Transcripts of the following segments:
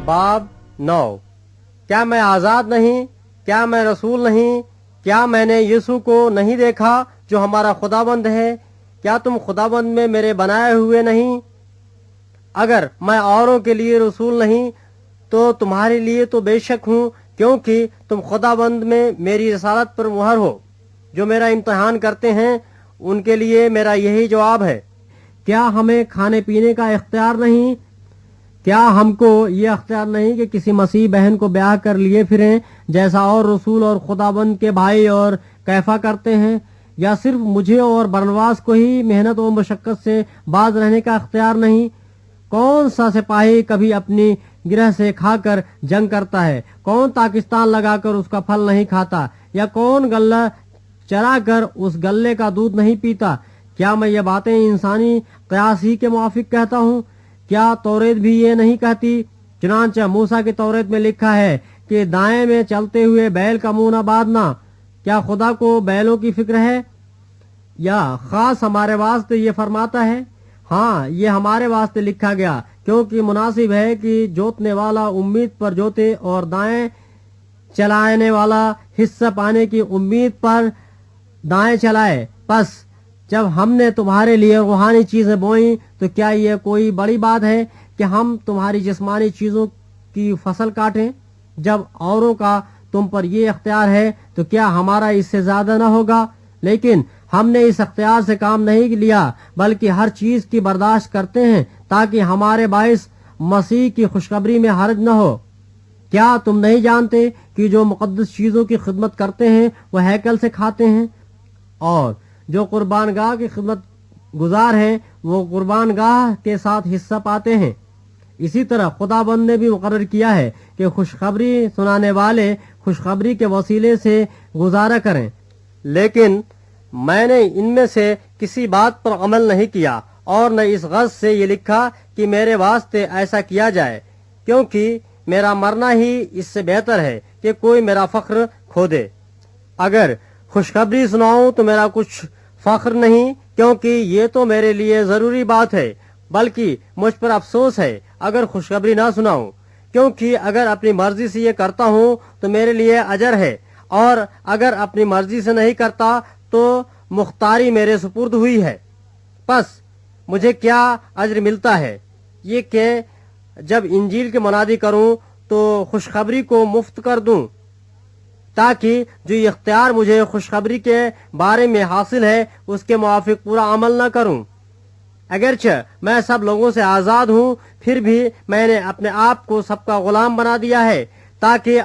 बाब 9। क्या मैं आजाद नहीं, क्या मैं रसूल नहीं, क्या मैंने यीशु को नहीं देखा जो हमारा खुदाबंद है? क्या तुम खुदाबंद में मेरे बनाए हुए नहीं? अगर मैं औरों के लिए रसूल नहीं तो तुम्हारे लिए तो बेशक हूँ, क्योंकि तुम खुदाबंद में मेरी रसालत पर मुहर हो। जो मेरा इम्तिहान करते हैं उनके लिए मेरा यही जवाब है। क्या हमें खाने पीने का इख्तियार नहीं? क्या हमको ये अख्तियार नहीं कि किसी मसीह बहन को ब्याह कर लिए फिरें, जैसा और रसूल और खुदाबंद के भाई और कैफा करते हैं? या सिर्फ मुझे और बरनबास को ही मेहनत और मशक्कत से बाज रहने का अख्तियार नहीं? कौन सा सिपाही कभी अपनी गिरह से खाकर जंग करता है? कौन पाकिस्तान लगाकर उसका फल नहीं खाता? या कौन गल्ला चरा कर उस गल्ले का दूध नहीं पीता? क्या मैं ये बातें इंसानी कयास ही के मुआफिक कहता हूँ? क्या तौरेत भी ये नहीं कहती? चुनांचे मूसा की तौरेत में लिखा है कि दाएं में चलते हुए बैल का मुंह न बांधना। क्या खुदा को बैलों की फिक्र है? या खास हमारे वास्ते ये फरमाता है? हाँ, ये हमारे वास्ते लिखा गया, क्योंकि मुनासिब है कि जोतने वाला उम्मीद पर जोते और दाएं चलाने वाला हिस्सा पाने की उम्मीद पर दाएं चलाए। बस जब हमने तुम्हारे लिए रूहानी चीजें बोई तो क्या यह कोई बड़ी बात है कि हम तुम्हारी जिस्मानी चीजों की फसल काटें? जब औरों का तुम पर ये इख्तियार है तो क्या हमारा इससे ज्यादा न होगा? लेकिन हमने इस अख्तियार से काम नहीं लिया, बल्कि हर चीज की बर्दाश्त करते हैं ताकि हमारे बाइस मसीह की खुशखबरी में हर्ज न हो। क्या तुम नहीं जानते कि जो मुकद्दस चीजों की खिदमत करते हैं वह हैकल से खाते हैं, और जो कुर्बानगाह की खिदमत गुजार हैं वो कुर्बानगाह के साथ हिस्सा पाते हैं? इसी तरह खुदाबंद ने भी मुकर्रर किया है कि खुशखबरी सुनाने वाले खुशखबरी के वसीले से गुजारा करें। लेकिन मैंने इनमें से किसी बात पर अमल नहीं किया, और न इस गज़ से ये लिखा कि मेरे वास्ते ऐसा किया जाए, क्योंकि मेरा मरना ही इससे बेहतर है कि कोई मेरा फख्र खो दे। अगर खुशखबरी सुनाऊं तो मेरा कुछ फख्र नहीं, क्योंकि ये तो मेरे लिए जरूरी बात है, बल्कि मुझ पर अफसोस है अगर खुशखबरी ना सुनाऊं, क्योंकि अगर अपनी मर्जी से ये करता हूँ तो मेरे लिए अजर है, और अगर अपनी मर्जी से नहीं करता तो मुख्तारी मेरे सुपुर्द हुई है। बस मुझे क्या अजर मिलता है? ये कि जब इंजील की मुनादी करूं तो खुशखबरी को मुफ्त कर दूं, ताकि जो इख्तियार मुझे खुशखबरी के बारे में हासिल है उसके मुआफिक पूरा अमल न करूं। अगरचे मैं सब लोगों से आज़ाद हूँ, फिर भी मैंने अपने आप को सबका गुलाम बना दिया है, ताकि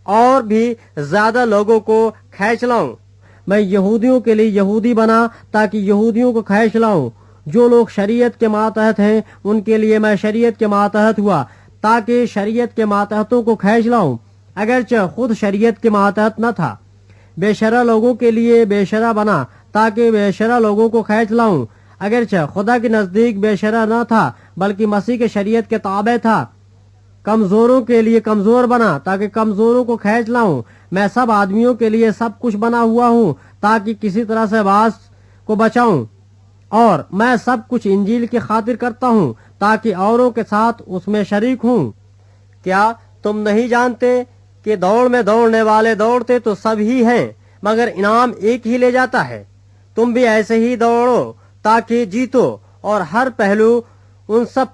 और भी ज्यादा लोगों को खींच लाऊं। मैं यहूदियों के लिए यहूदी बना ताकि यहूदियों को खींच लाऊं। जो लोग शरीयत के मातहत हैं उनके लिए मैं शरीयत के मातहत हुआ, ताकि शरीयत के मातहतों को खींच लाऊं, अगरचे खुद शरीयत के मातहत न था। बेशरा लोगों के लिए बेशरा बना ताकि बेशरा लोगों को खींच लाऊं, अगरचे खुदा के नजदीक बेशरा न था बल्कि मसीह के शरीयत के ताबे था। कमजोरों के लिए कमजोर बना ताकि कमजोरों को खींच लाऊं। मैं सब आदमियों के लिए सब कुछ बना हुआ हूँ ताकि किसी तरह से बास को बचाऊं, और मैं सब कुछ इंजील की खातिर करता हूँ ताकि औरों के साथ उसमें शरीक हूँ। क्या तुम नहीं जानते कि दौड़ में दौड़ने वाले दौड़ते तो सब ही हैं, मगर इनाम एक ही ले जाता है? तुम भी ऐसे ही दौड़ो ताकि जीतो, और हर पहलू उन सब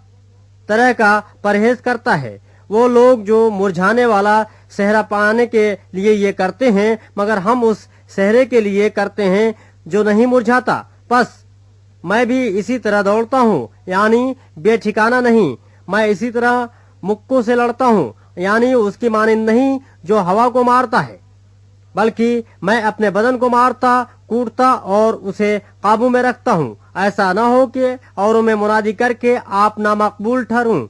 तरह का परहेज करता है। वो लोग जो मुरझाने वाला सेहरा पाने के लिए ये करते हैं, मगर हम उस सेहरे के लिए करते हैं जो नहीं मुरझाता। बस मैं भी इसी तरह दौड़ता हूँ, यानी बेठिकाना नहीं। मैं इसी तरह मुक्कों से लड़ता हूँ, यानी उसकी मानिंद नहीं जो हवा को मारता है, बल्कि मैं अपने बदन को मारता, कूटता और उसे काबू में रखता हूँ। ऐसा न हो कि औरों में मुनादी करके आप नामकबूल ठहरूं।